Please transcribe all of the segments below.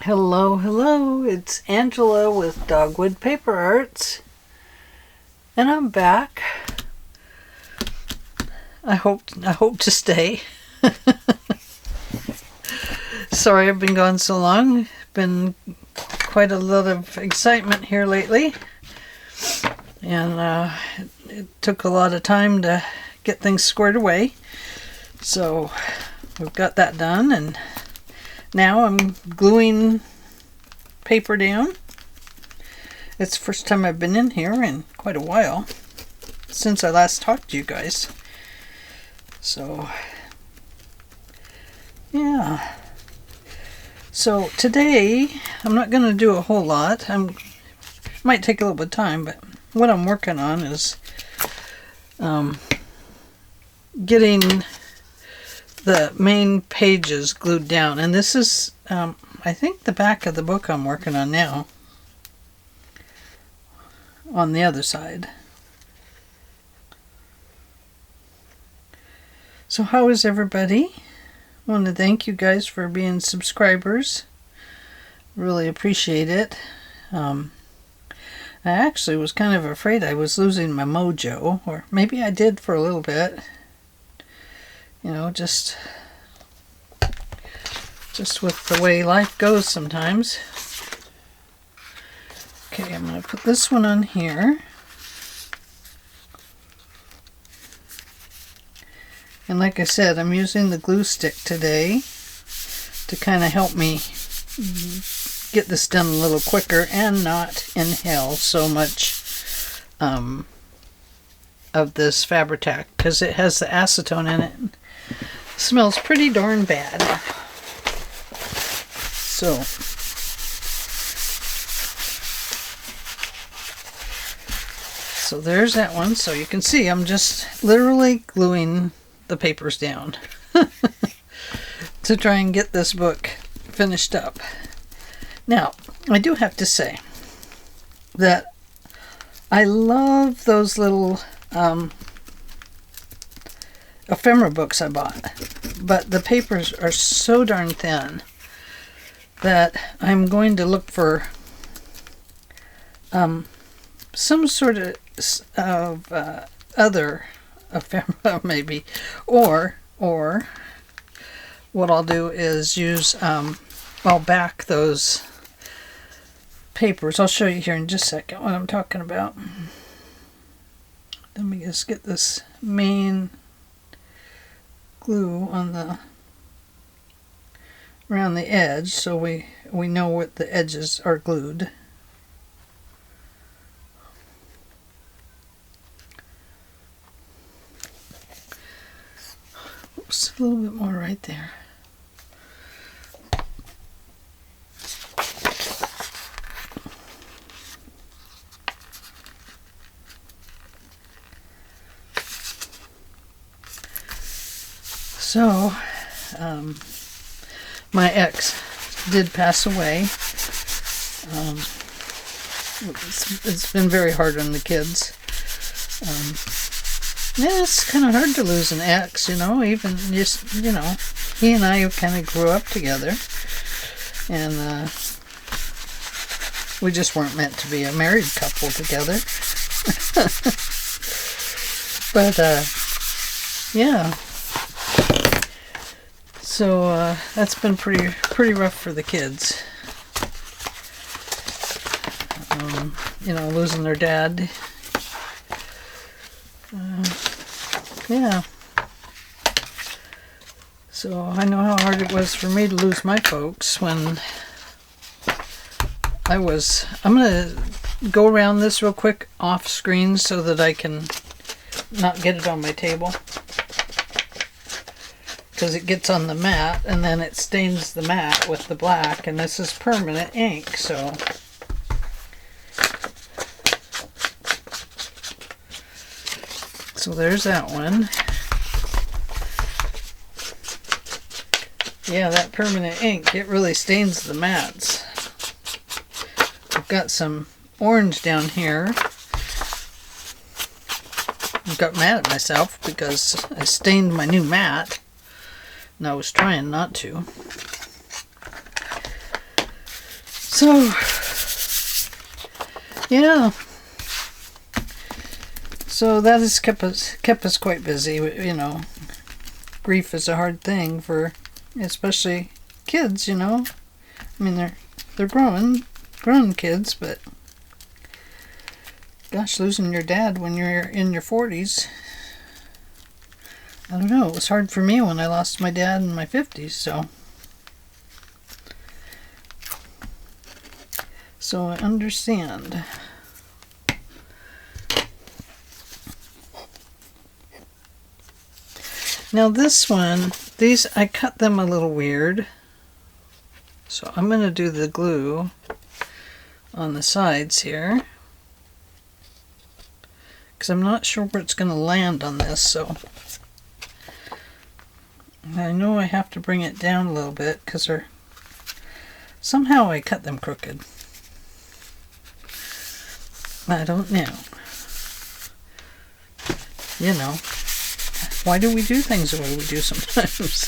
Hello, hello, it's Angela with Dogwood Paper Arts, and I'm back. I hope to stay. Sorry I've been gone so long. Been quite a lot of excitement here lately, and it took a lot of time to get things squared away. So we've got that done, and now I'm gluing paper down. It's the first time I've been in here in quite a while, since I last talked to you guys. So, yeah. So today, I'm not going to do a whole lot. Might take a little bit of time, but what I'm working on is getting the main pages glued down. And this is, I think, the back of the book I'm working on now. On the other side. So how is everybody? I want to thank you guys for being subscribers. Really appreciate it. I actually was kind of afraid I was losing my mojo, or maybe I did for a little bit. You know, just with the way life goes sometimes. Okay, I'm going to put this one on here. And like I said, I'm using the glue stick today to kind of help me get this done a little quicker and not inhale so much of this Fabri-Tac, because it has the acetone in it. It smells pretty darn bad. So there's that one. So you can see I'm just literally gluing the papers down to try and get this book finished up. Now, I do have to say that I love those little ephemera books I bought, but the papers are so darn thin that I'm going to look for some sort of other ephemera maybe, or what I'll do is use I'll back those papers. I'll show you here in just a second what I'm talking about. Let me just get this main glue on around the edge so we know what the edges are glued. Oops, a little bit more right there. So, my ex did pass away. It's been very hard on the kids. Yeah, it's kind of hard to lose an ex, you know, even just, you know, he and I kind of grew up together, and we just weren't meant to be a married couple together. But, yeah. So, that's been pretty rough for the kids. You know, losing their dad. Yeah. So I know how hard it was for me to lose my folks when I'm going to go around this real quick off screen so that I can not get it on my table, because it gets on the mat and then it stains the mat with the black, and this is permanent ink, so there's that one. Yeah, that permanent ink, it really stains the mats. I've got some orange down here. I got mad at myself because I stained my new mat, and I was trying not to. So, yeah. So that has kept us quite busy. You know, grief is a hard thing for, especially kids. You know, I mean they're grown kids, but gosh, losing your dad when you're in your 40s. I don't know. It was hard for me when I lost my dad in my 50s. So I understand. Now this one, these, I cut them a little weird. So I'm going to do the glue on the sides here, because I'm not sure where it's going to land on this. So I know I have to bring it down a little bit because somehow I cut them crooked. I don't know. You know. Why do we do things the way we do sometimes?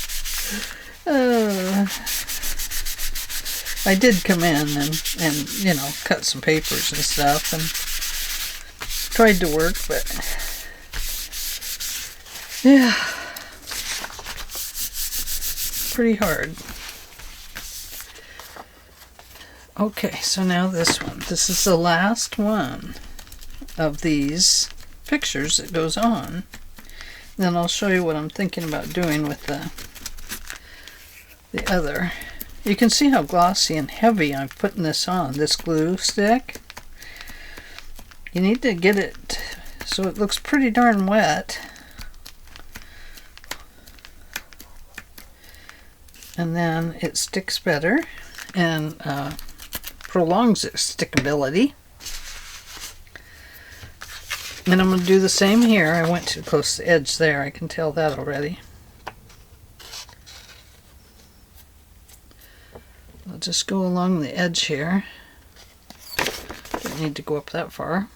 I did come in and you know, cut some papers and stuff and tried to work, but yeah, pretty hard. Okay, so now this one. This is the last one of these pictures that goes on. Then I'll show you what I'm thinking about doing with the other. You can see how glossy and heavy I'm putting this on, this glue stick. You need to get it so it looks pretty darn wet. And then it sticks better and prolongs its stickability. And I'm going to do the same here. I went too close to the edge there. I can tell that already. I'll just go along the edge here. Don't need to go up that far.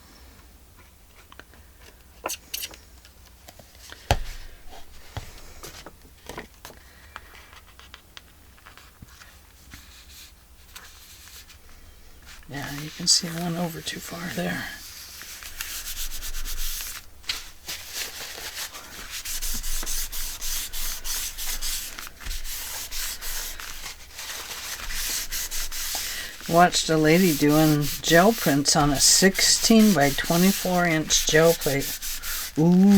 Yeah, you can see I went over too far there. Watched a lady doing gel prints on a 16 by 24 inch gel plate. Ooh,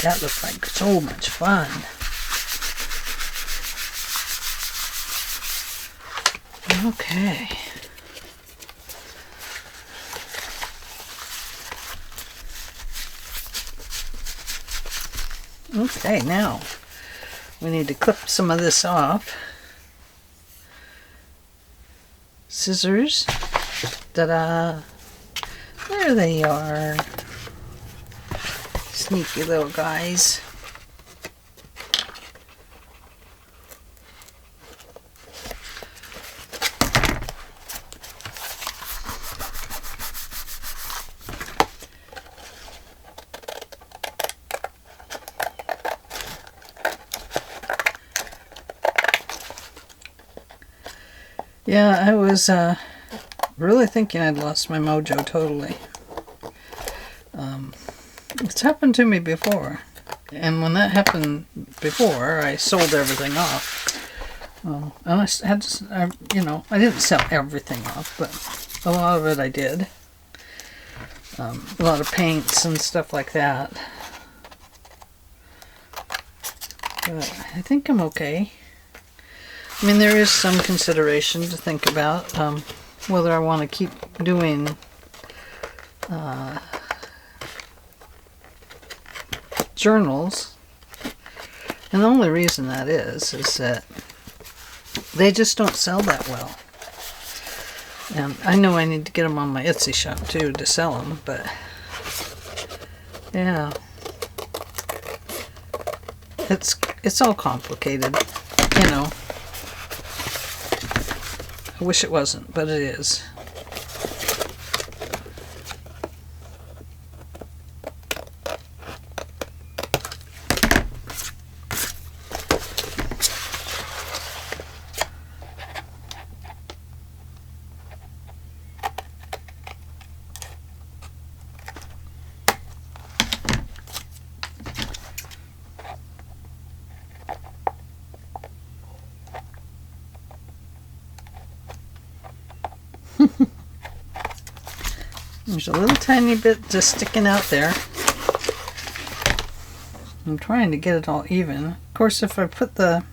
that looked like so much fun. Okay. Okay, now we need to clip some of this off. Scissors. Ta-da! There they are. Sneaky little guys. Yeah, I was really thinking I'd lost my mojo totally. It's happened to me before, and when that happened before, I sold everything off. And I had to, you know, I didn't sell everything off, but a lot of it I did. A lot of paints and stuff like that. But I think I'm okay. I mean, there is some consideration to think about whether I want to keep doing journals. And the only reason that is that they just don't sell that well. And I know I need to get them on my Etsy shop too to sell them, but yeah, it's all complicated, you know. I wish it wasn't, but it is. There's a little tiny bit just sticking out there. I'm trying to get it all even. Of course, if I put the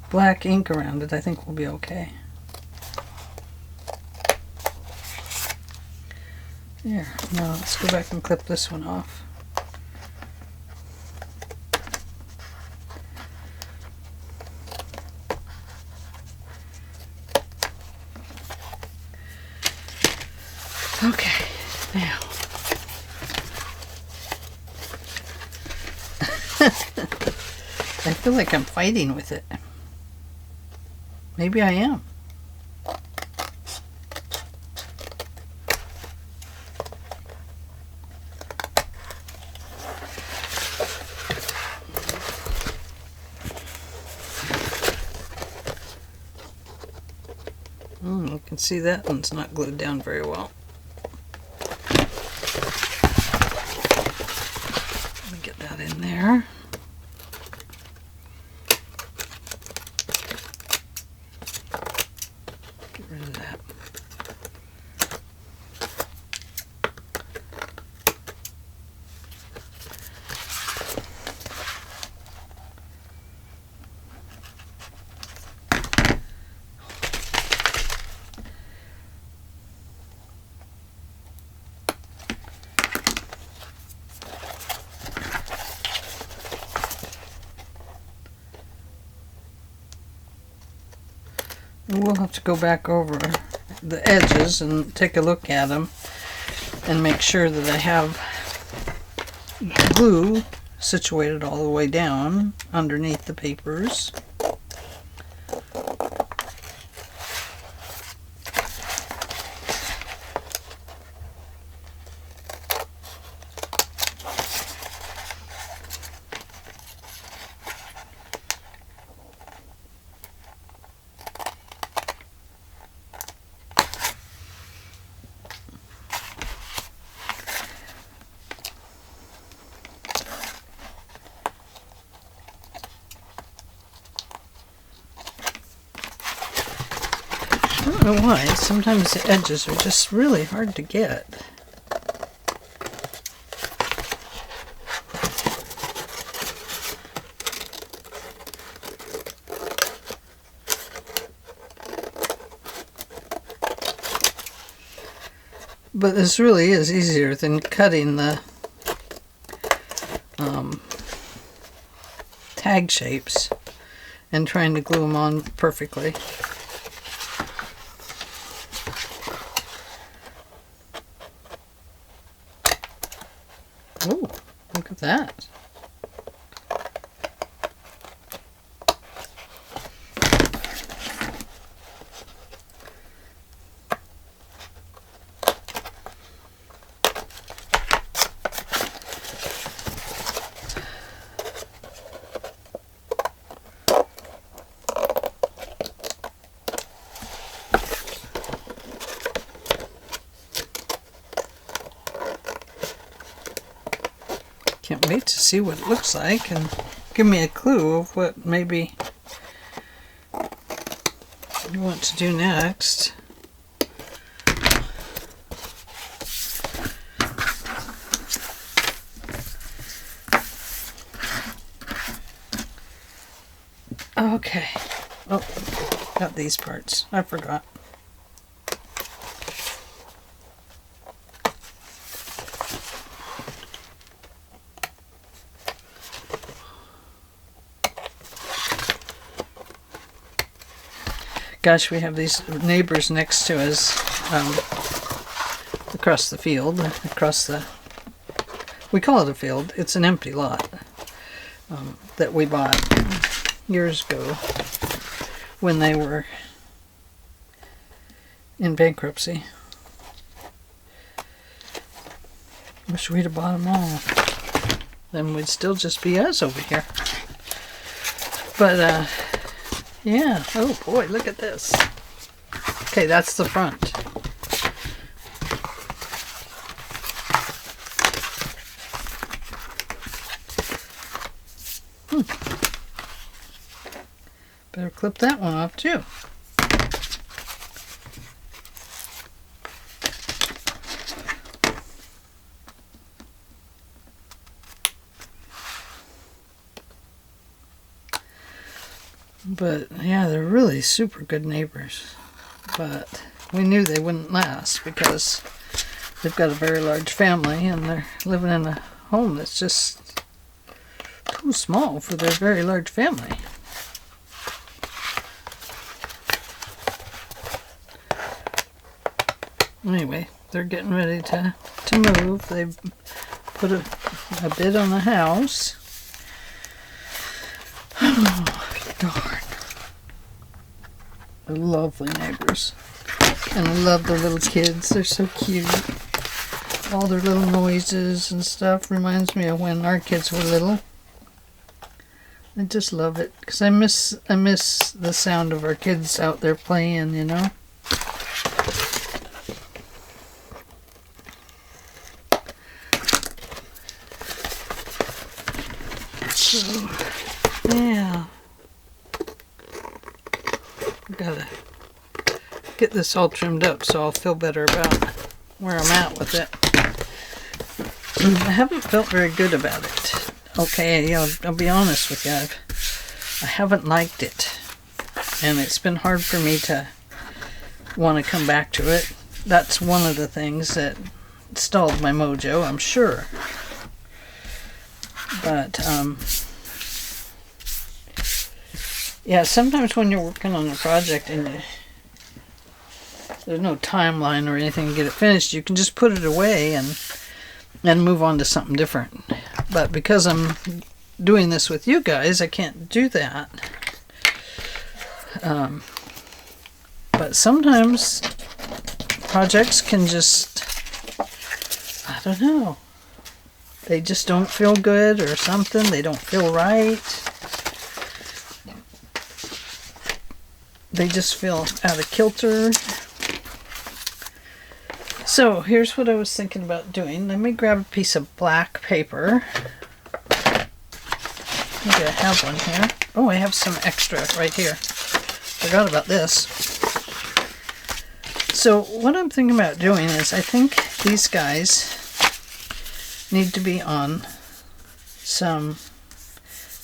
black ink around it, I think we'll be okay. Here, now let's go back and clip this one off. Okay, now. I feel like I'm fighting with it. Maybe I am. You can see that one's not glued down very well. Let me get that in there. Get rid of that. We'll have to go back over the edges and take a look at them and make sure that I have glue situated all the way down underneath the papers. I don't know why, sometimes the edges are just really hard to get. But this really is easier than cutting the tag shapes and trying to glue them on perfectly. Oh, look at that. Can't wait to see what it looks like and give me a clue of what maybe you want to do next. Okay. Oh, got these parts. I forgot. Gosh, we have these neighbors next to us across the field, we call it a field, it's an empty lot that we bought years ago when they were in bankruptcy. Wish we'd have bought them all. Then we'd still just be us over here. But, yeah. Oh boy, look at this. Okay, that's the front. Better clip that one off too. But yeah, they're really super good neighbors. But we knew they wouldn't last because they've got a very large family and they're living in a home that's just too small for their very large family. Anyway, they're getting ready to move. They've put a bid on the house. Oh, darn. They're lovely neighbors. And I love the little kids. They're so cute. All their little noises and stuff reminds me of when our kids were little. I just love it because I miss the sound of our kids out there playing, you know. So, yeah. Gotta get this all trimmed up so I'll feel better about where I'm at with it. I haven't felt very good about it. Okay, I'll be honest with you. I haven't liked it. And it's been hard for me to want to come back to it. That's one of the things that stalled my mojo, I'm sure. But, yeah, sometimes when you're working on a project and there's no timeline or anything to get it finished, you can just put it away and move on to something different. But because I'm doing this with you guys, I can't do that. But sometimes projects can just, I don't know, they just don't feel good or something. They don't feel right. They just feel out of kilter. So here's what I was thinking about doing. Let me grab a piece of black paper. Maybe I have one here. Oh, I have some extra right here. Forgot about this. So what I'm thinking about doing is I think these guys need to be on some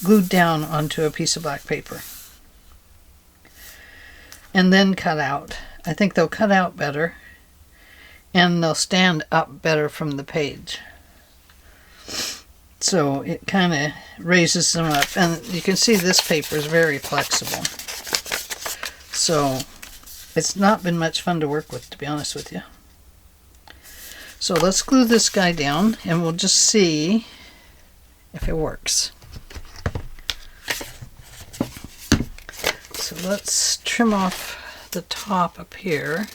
glued down onto a piece of black paper. And then cut out. I think they'll cut out better. And they'll stand up better from the page. So it kind of raises them up. And you can see this paper is very flexible. So it's not been much fun to work with, to be honest with you. So let's glue this guy down and we'll just see if it works. So let's trim off the top up here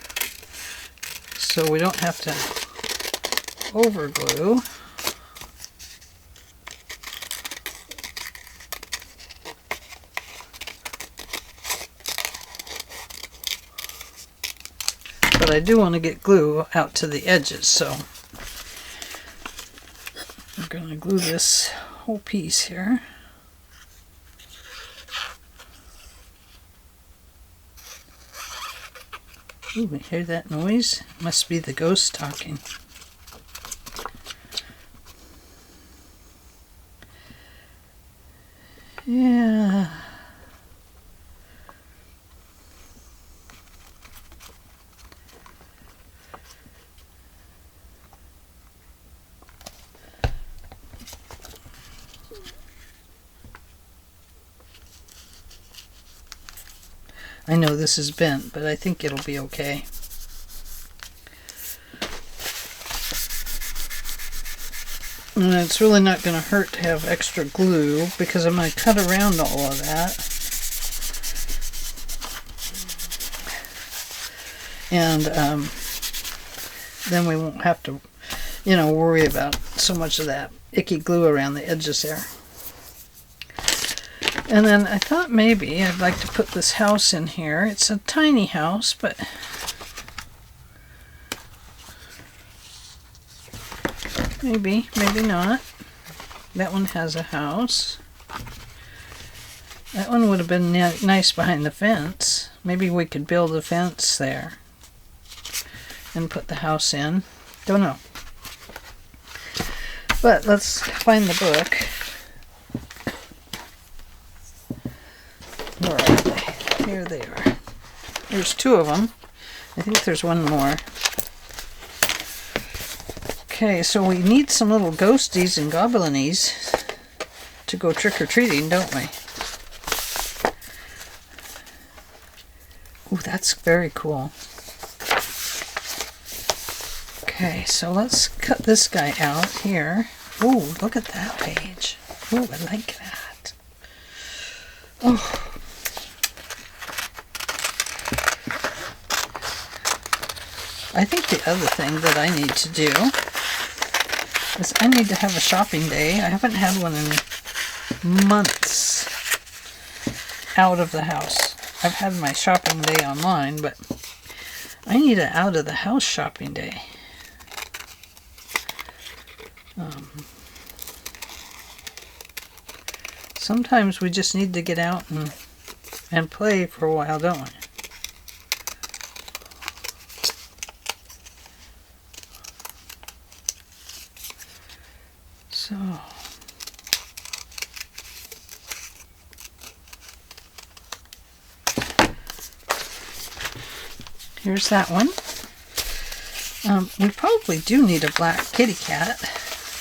so we don't have to over glue. But I do want to get glue out to the edges, so I'm going to glue this whole piece here. Ooh, we hear that noise? Must be the ghost talking. Yeah. I know this is bent, but I think it'll be okay. And it's really not going to hurt to have extra glue because I'm going to cut around all of that. And then we won't have to, worry about so much of that icky glue around the edges there. And then I thought maybe I'd like to put this house in here. It's a tiny house, but maybe not. That one has a house. That one would have been nice behind the fence. Maybe we could build a fence there and put the house in. Don't know. But let's find the book. Where are they? Here they are. There's 2 of them. I think there's one more. Okay, so we need some little ghosties and goblinies to go trick-or-treating, don't we? Ooh, that's very cool. Okay, so let's cut this guy out here. Ooh, look at that page. Ooh, I like that. Oh. I think the other thing that I need to do is I need to have a shopping day. I haven't had one in months out of the house. I've had my shopping day online, but I need an out of the house shopping day. Sometimes we just need to get out and play for a while, don't we? So here's that one. We probably do need a black kitty cat.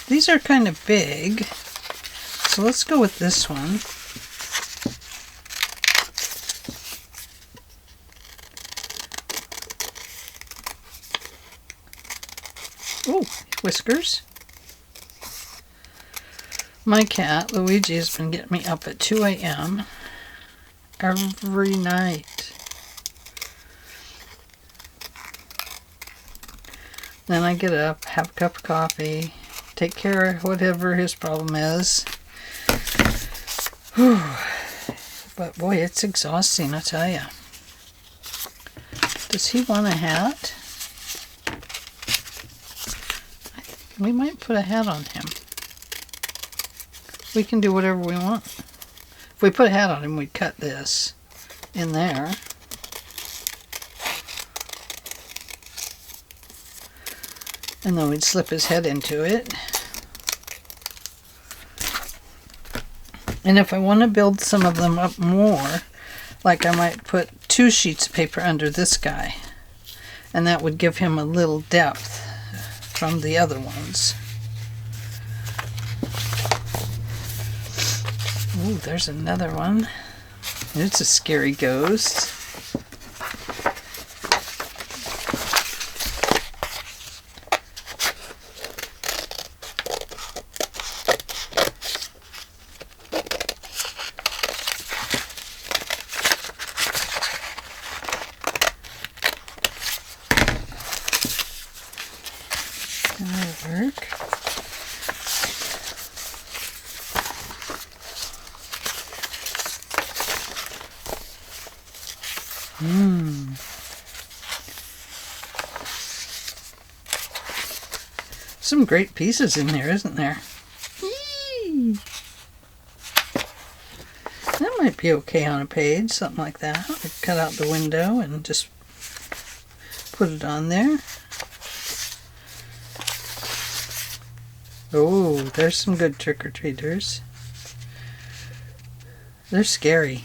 These are kind of big, so let's go with this one. Oh, whiskers. My cat, Luigi, has been getting me up at 2 a.m. every night. Then I get up, have a cup of coffee, take care of whatever his problem is. Whew. But boy, it's exhausting, I tell you. Does he want a hat? We might put a hat on him. We can do whatever we want. If we put a hat on him, we'd cut this in there. And then we'd slip his head into it. And if I want to build some of them up more, like I might put 2 sheets of paper under this guy. And that would give him a little depth from the other ones. Ooh, there's another one. It's a scary ghost. That'll work. Some great pieces in there, isn't there? Eee! That might be okay on a page, something like that. I cut out the window and just put it on there. Oh, there's some good trick-or-treaters. They're scary.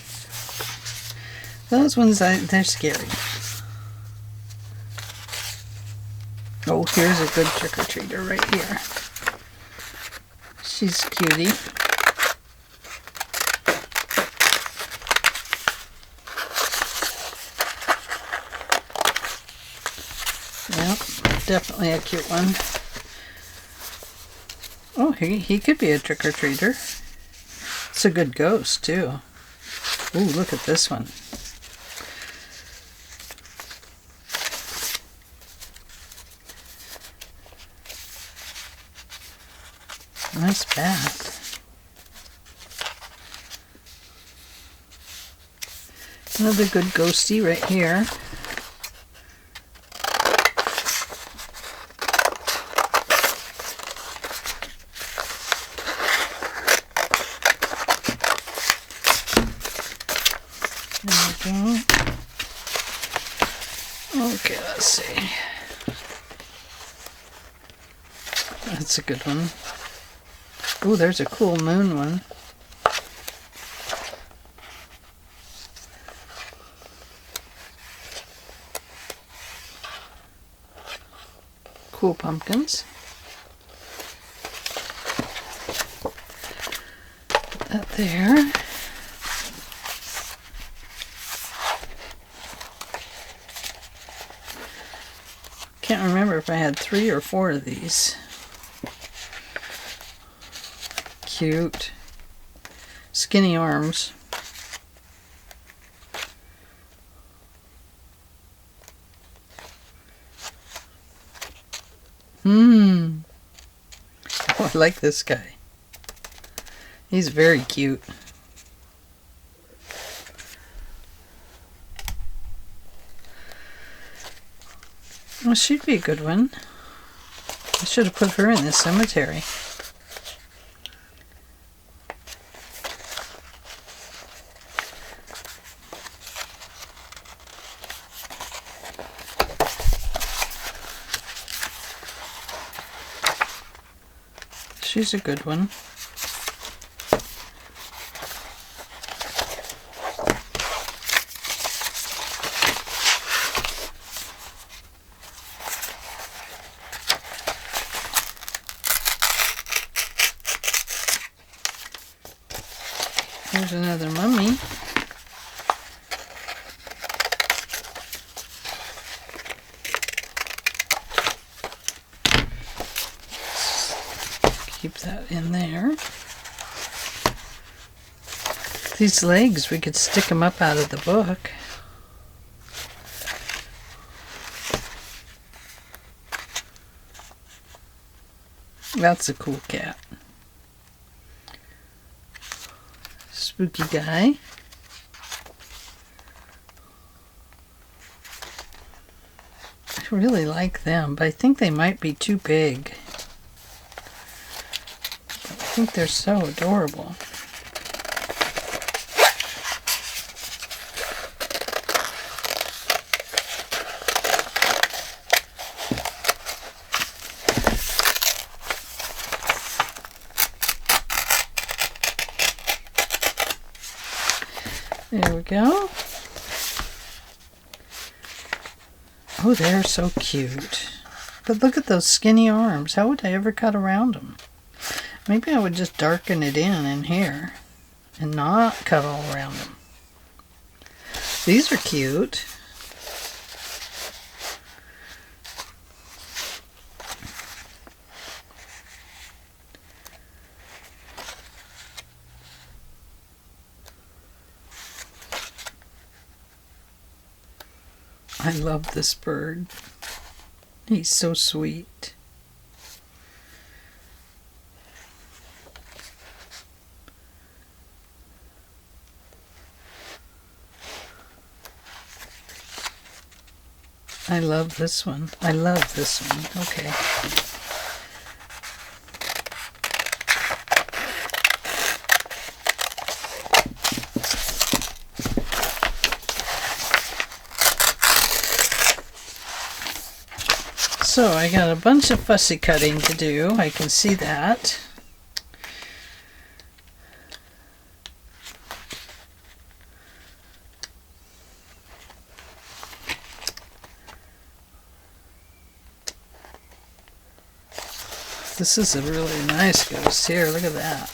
Those ones, they're scary. Oh, here's a good trick-or-treater right here. She's a cutie. Yep, definitely a cute one. Oh, he could be a trick-or-treater. It's a good ghost, too. Ooh, look at this one. Nice bath. Another good ghosty right here. There we go. Okay, let's see. That's a good one. Ooh, there's a cool moon one. Cool pumpkins. Put that there. Can't remember if I had 3 or 4 of these. Cute. Skinny arms. Oh, I like this guy. He's very cute. Well, she'd be a good one. I should have put her in the cemetery. She's a good one. Here's another mummy. Keep that in there. These legs, we could stick them up out of the book. That's a cool cat. Spooky guy. I really like them, but I think they might be too big. I think they're so adorable. There we go. Oh, they're so cute. But look at those skinny arms. How would I ever cut around them? Maybe I would just darken it in here and not cut all around them. These are cute. I love this bird. He's so sweet. I love this one. I love this one. Okay. So I got a bunch of fussy cutting to do. I can see that. This is a really nice ghost here. Look at that.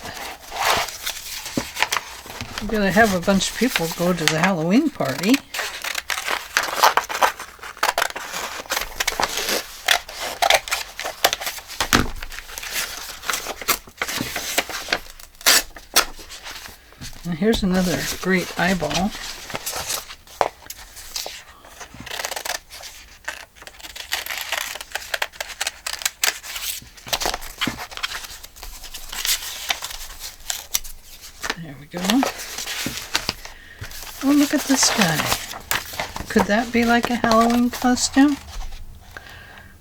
We're gonna have a bunch of people go to the Halloween party. And here's another great eyeball. There we go. Oh, look at this guy. Could that be like a Halloween costume?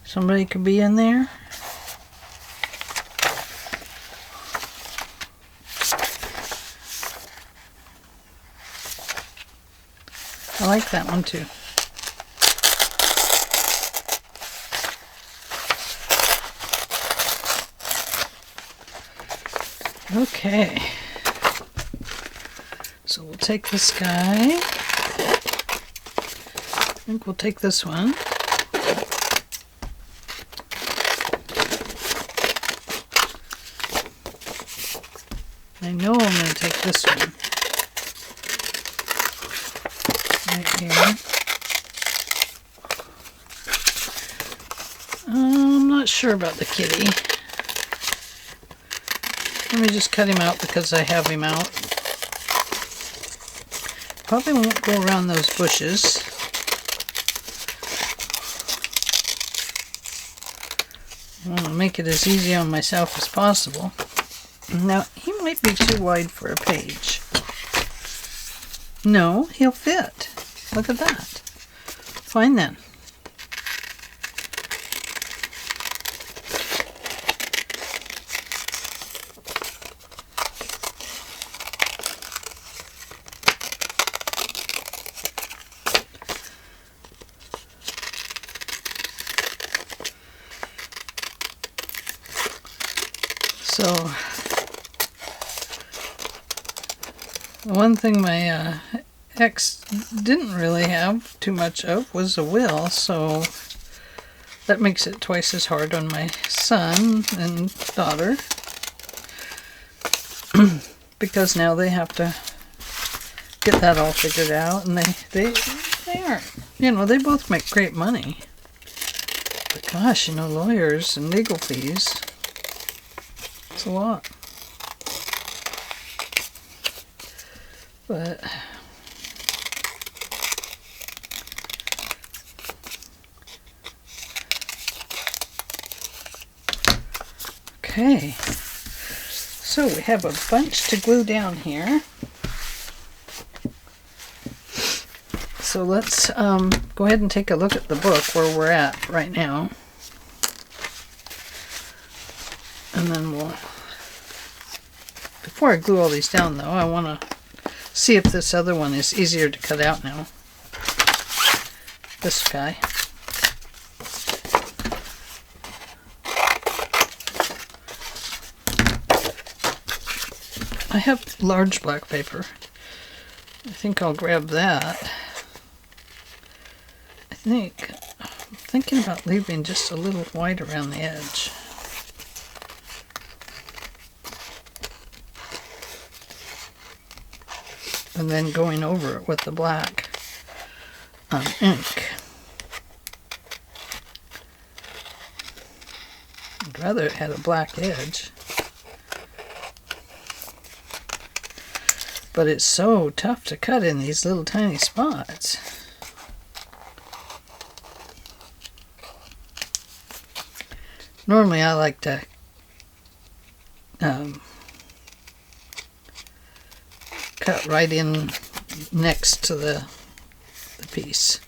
Somebody could be in there. I like that one too. Okay. So we'll take this guy. I think we'll take this one. I know I'm going to take this one. Right here. I'm not sure about the kitty. Let me just cut him out because I have him out. Probably won't go around those bushes. I want to make it as easy on myself as possible. Now, he might be too wide for a page. No, he'll fit. Look at that. Fine then. So, one thing my ex didn't really have too much of was a will, so that makes it twice as hard on my son and daughter because now they have to get that all figured out, and they aren't, you know, they both make great money, but gosh, you know, lawyers and legal fees, it's a lot. But okay, so we have a bunch to glue down here. So let's go ahead and take a look at the book where we're at right now. And then we'll, before I glue all these down though, I want to see if this other one is easier to cut out now. This guy. I have large black paper. I think I'll grab that. I'm thinking about leaving just a little white around the edge. And then going over it with the black ink. I'd rather it had a black edge. But it's so tough to cut in these little tiny spots. Normally I like to cut right in next to the piece.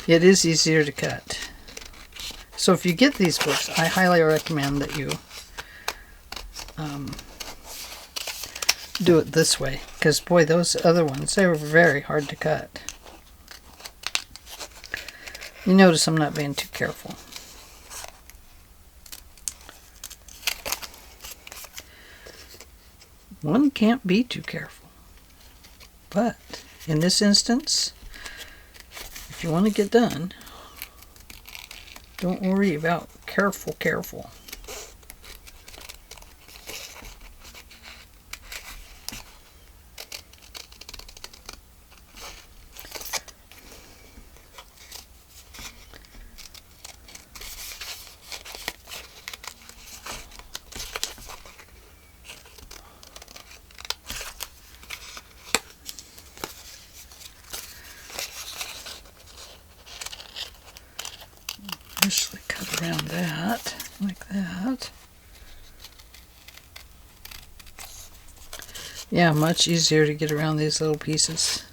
It is easier to cut. So if you get these books, I highly recommend that you do it this way, because boy, those other ones, they were very hard to cut. You notice I'm not being too careful. One can't be too careful. But in this instance, if you want to get done, don't worry about careful. Usually cut around that, like that. Yeah, much easier to get around these little pieces.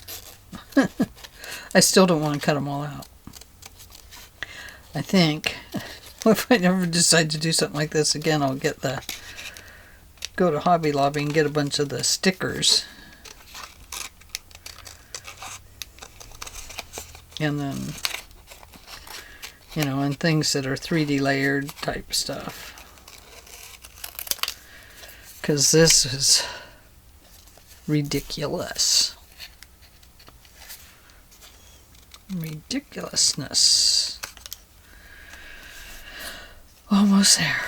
I still don't want to cut them all out. I think If I ever decide to do something like this again, I'll go to Hobby Lobby and get a bunch of the stickers. And then, and things that are 3D layered type stuff. Because this is ridiculous. Ridiculousness. Almost there.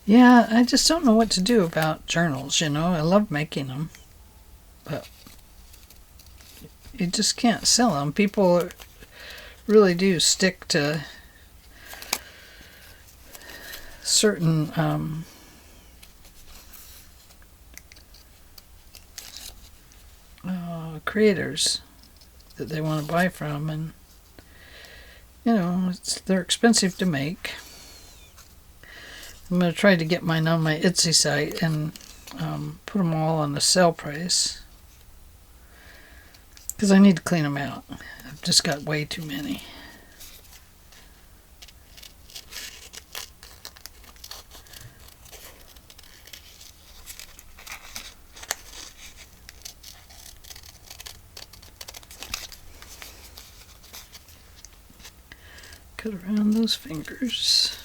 Yeah, I just don't know what to do about journals, I love making them, but you just can't sell them. People really do stick to certain creators that they want to buy from, and they're expensive to make. I'm going to try to get mine on my Etsy site and put them all on the sale price, because I need to clean them out. I've just got way too many. Cut around those fingers.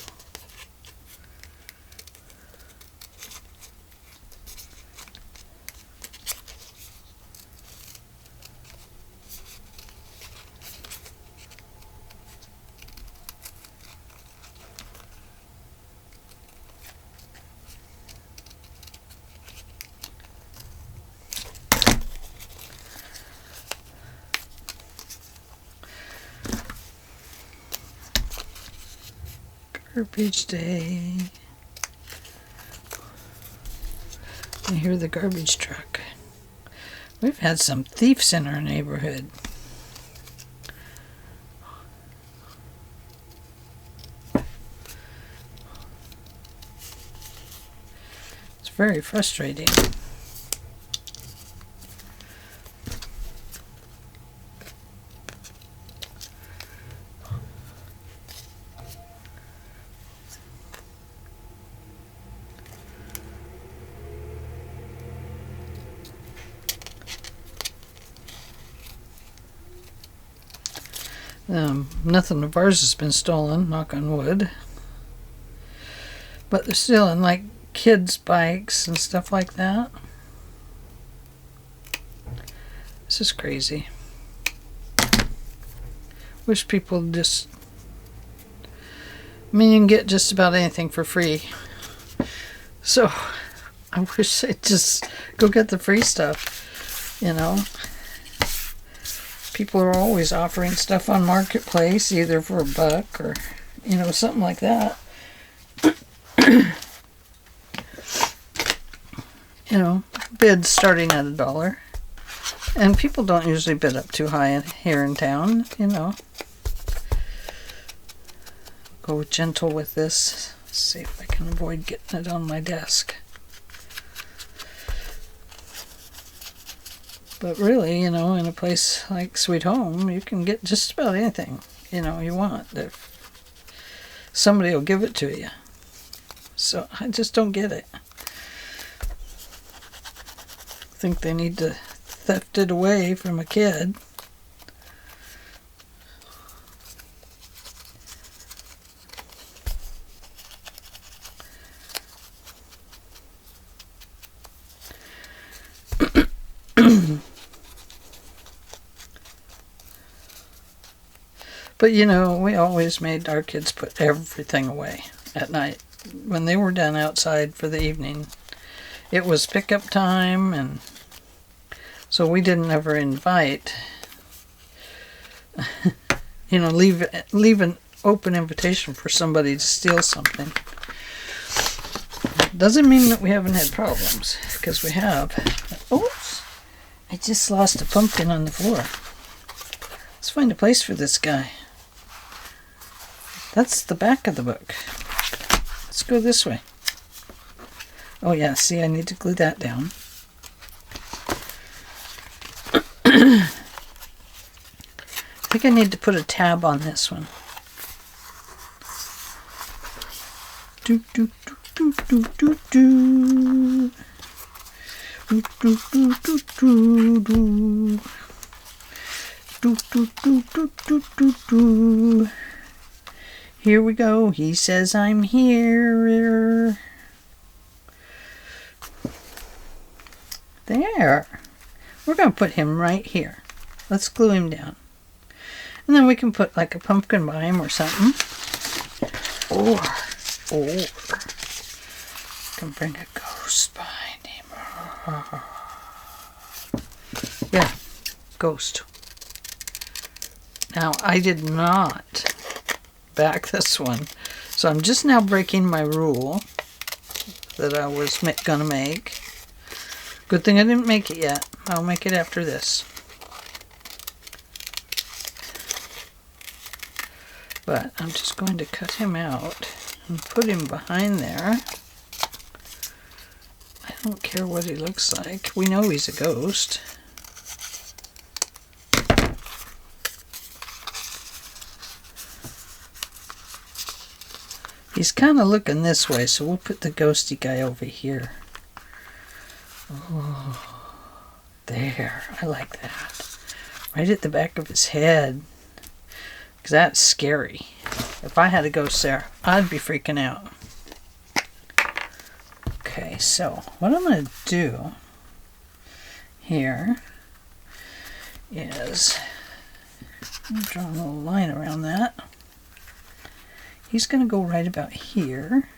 Garbage day. I hear the garbage truck. We've had some thieves in our neighborhood. It's very frustrating. Nothing of ours has been stolen, knock on wood. But they're stealing like kids' bikes and stuff like that. This is crazy. Wish people just... you can get just about anything for free. So, I wish they'd just go get the free stuff, People are always offering stuff on Marketplace, either for $1 or, something like that. Bids starting at $1. And people don't usually bid up too high here in town, Go gentle with this. See if I can avoid getting it on my desk. But really, in a place like Sweet Home, you can get just about anything, you want. If somebody will give it to you. So I just don't get it. I think they need to theft it away from a kid. But we always made our kids put everything away at night. When they were done outside for the evening, it was pickup time, and so we didn't ever invite, leave an open invitation for somebody to steal something. Doesn't mean that we haven't had problems, because we have. Oops! I just lost a pumpkin on the floor. Let's find a place for this guy. That's the back of the book. Let's go this way. Oh yeah, see, I need to glue that down. think I need to put a tab on this one. Do do do do do do do. Do do do do do do. Do do do do do do do. Here we go. He says I'm here. There. We're going to put him right here. Let's glue him down. And then we can put like a pumpkin by him or something. Or can bring a ghost behind him. Yeah, ghost. Now, I did not back this one, so I'm just now breaking my rule that I was gonna make. Good thing I didn't make it yet. I'll make it after this. But I'm just going to cut him out and put him behind there. I don't care what he looks like. We know he's a ghost. He's kind of looking this way, so we'll put the ghosty guy over here. Oh, there. I like that. Right at the back of his head. Because that's scary. If I had a ghost there, I'd be freaking out. Okay, so what I'm going to do here is draw a little line around that. He's going to go right about here.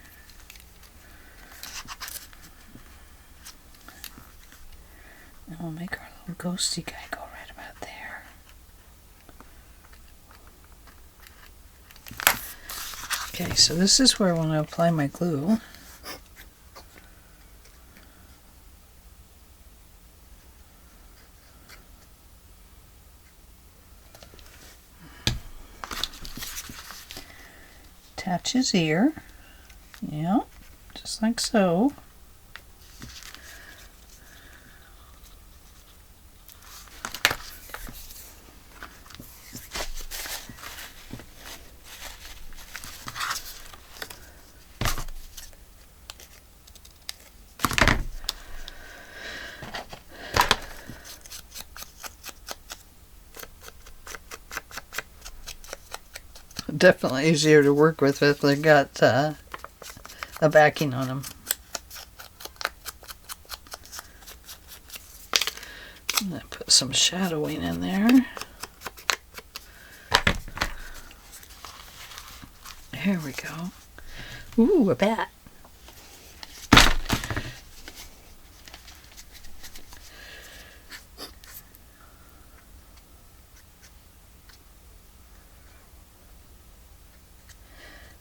And we'll make our little ghosty guy go right about there. Okay, so this is where I want to apply my glue. Attach his ear. Yeah, just like so. Definitely easier to work with if they got a backing on them. I'm going to put some shadowing in there. There we go. Ooh, a bat.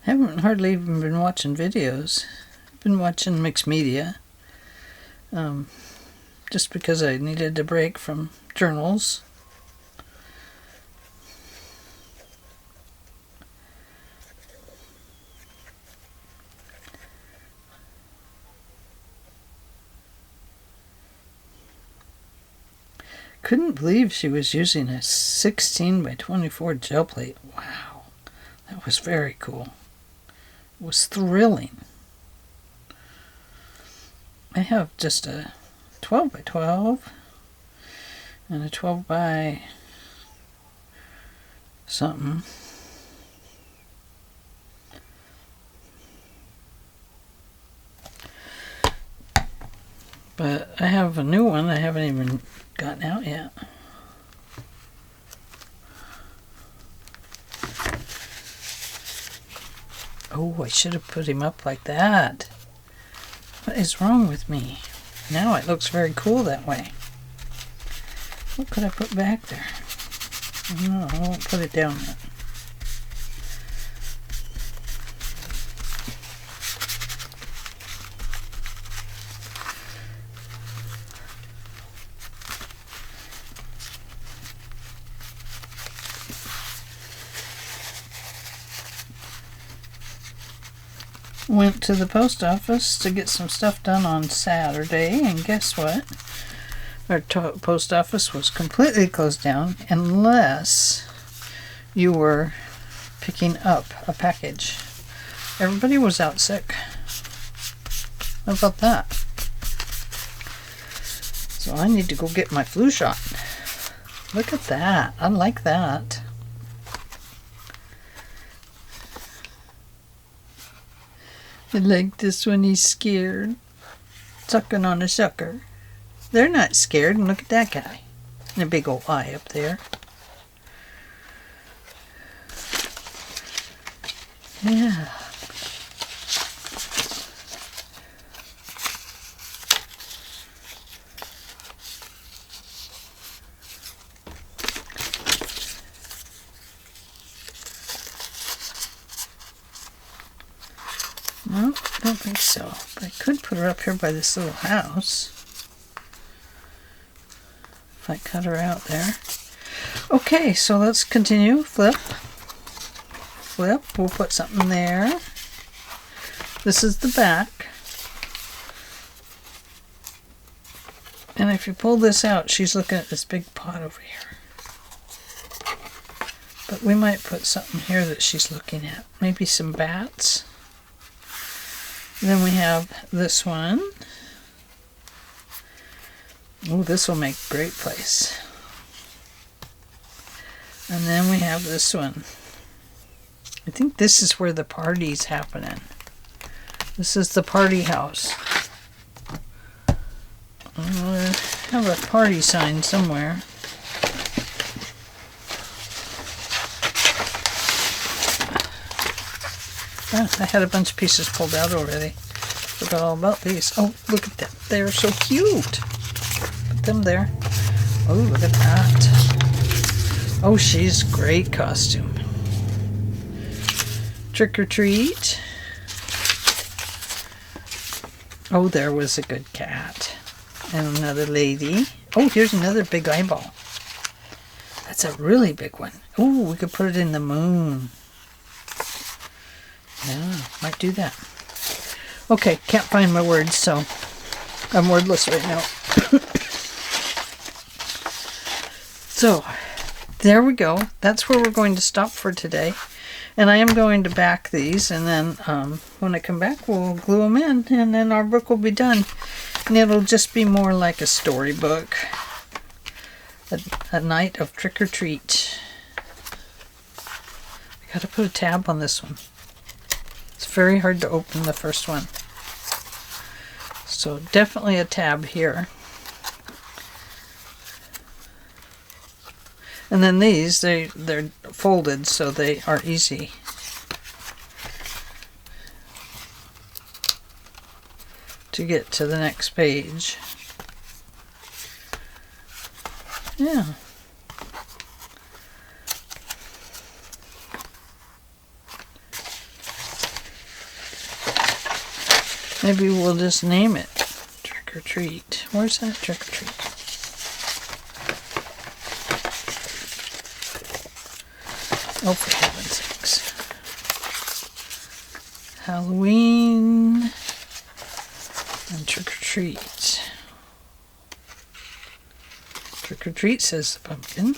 I haven't hardly even been watching videos. I've been watching mixed media. Just because I needed a break from journals. Couldn't believe she was using a 16 by 24 gel plate. Wow, that was very cool. It was thrilling. I have just a 12 by 12 and a 12 by something. But I have a new one I haven't even gotten out yet. Oh, I should have put him up like that. What is wrong with me? Now it looks very cool that way. What could I put back there? No, I won't put it down yet. Went to the post office to get some stuff done on Saturday, and guess what? Our post office was completely closed down unless you were picking up a package. Everybody was out sick. How about that? So I need to go get my flu shot. Look at that. I like that. I like this when he's scared. Sucking on a sucker. They're not scared. And look at that guy. And a big old eye up there. Yeah. No, I don't think so. But I could put her up here by this little house. If I cut her out there. Okay, so let's continue. Flip. Flip. We'll put something there. This is the back. And if you pull this out, she's looking at this big pot over here. But we might put something here that she's looking at. Maybe some bats. Then we have this one. Oh, this will make a great place. And then we have this one. I think this is where the party's happening. This is the party house. I have a party sign somewhere. I had a bunch of pieces pulled out already. Forgot all about these. Oh, look at that. They're so cute. Put them there. Oh, look at that. Oh, she's great costume. Trick or treat. Oh, there was a good cat. And another lady. Oh, here's another big eyeball. That's a really big one. Oh, we could put it in the moon. Yeah, might do that. Okay, can't find my words, so I'm wordless right now. So, there we go. That's where we're going to stop for today. And I am going to back these, and then when I come back, we'll glue them in, and then our book will be done. And it'll just be more like a storybook. A night of trick or treat. I gotta put a tab on this one. It's very hard to open the first one. So definitely a tab here. And then these, they're folded, so they are easy. To get to the next page. Yeah. Maybe we'll just name it Trick or Treat. Where's that Trick or Treat? Oh, for heaven's sakes. Halloween and Trick or Treat. Trick or Treat, says the pumpkin.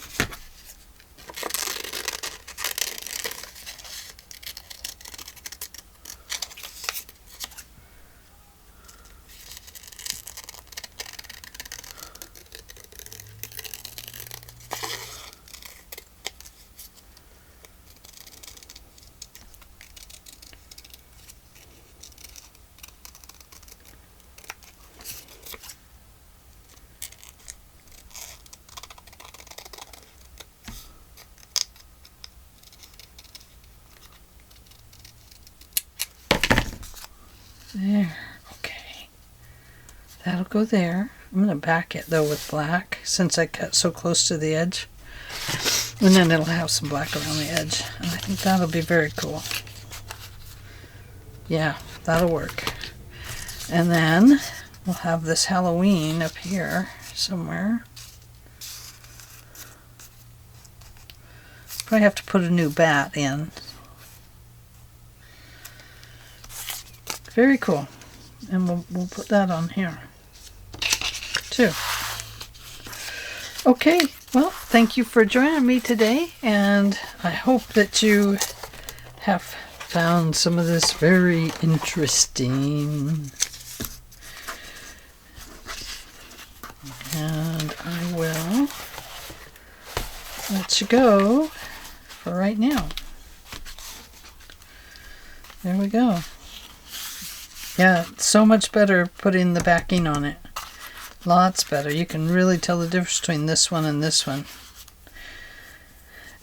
There, okay. That'll go there. I'm going to back it though with black since I cut so close to the edge. And then it'll have some black around the edge. And I think that'll be very cool. Yeah, that'll work. And then we'll have this Halloween up here somewhere. Probably have to put a new bat in. Very cool. And we'll put that on here too. Okay, Well, thank you for joining me today, and I hope that you have found some of this very interesting. And I will let you go for right now. There we go. Yeah, it's so much better putting the backing on it. Lots better. You can really tell the difference between this one and this one.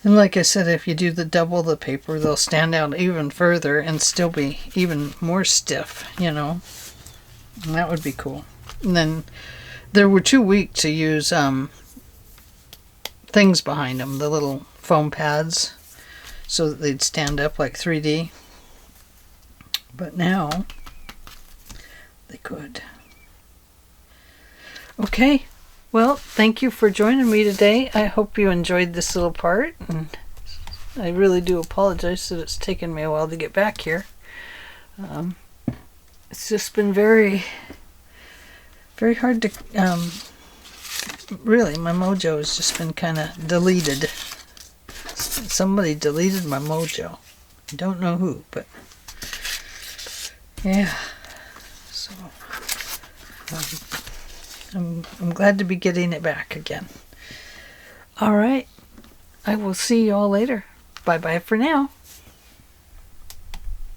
And like I said, if you do the double the paper, they'll stand out even further and still be even more stiff, you know. And that would be cool. And then they were too weak to use things behind them, the little foam pads, so that they'd stand up like 3D. But now they could. Okay, well, thank you for joining me today. I hope you enjoyed this little part, and I really do apologize that it's taken me a while to get back here. It's just been very, very hard to, really, my mojo has just been kind of deleted. Somebody deleted my mojo. I don't know who, but yeah, so I'm glad to be getting it back again. All right, I will see you all later. Bye bye for now.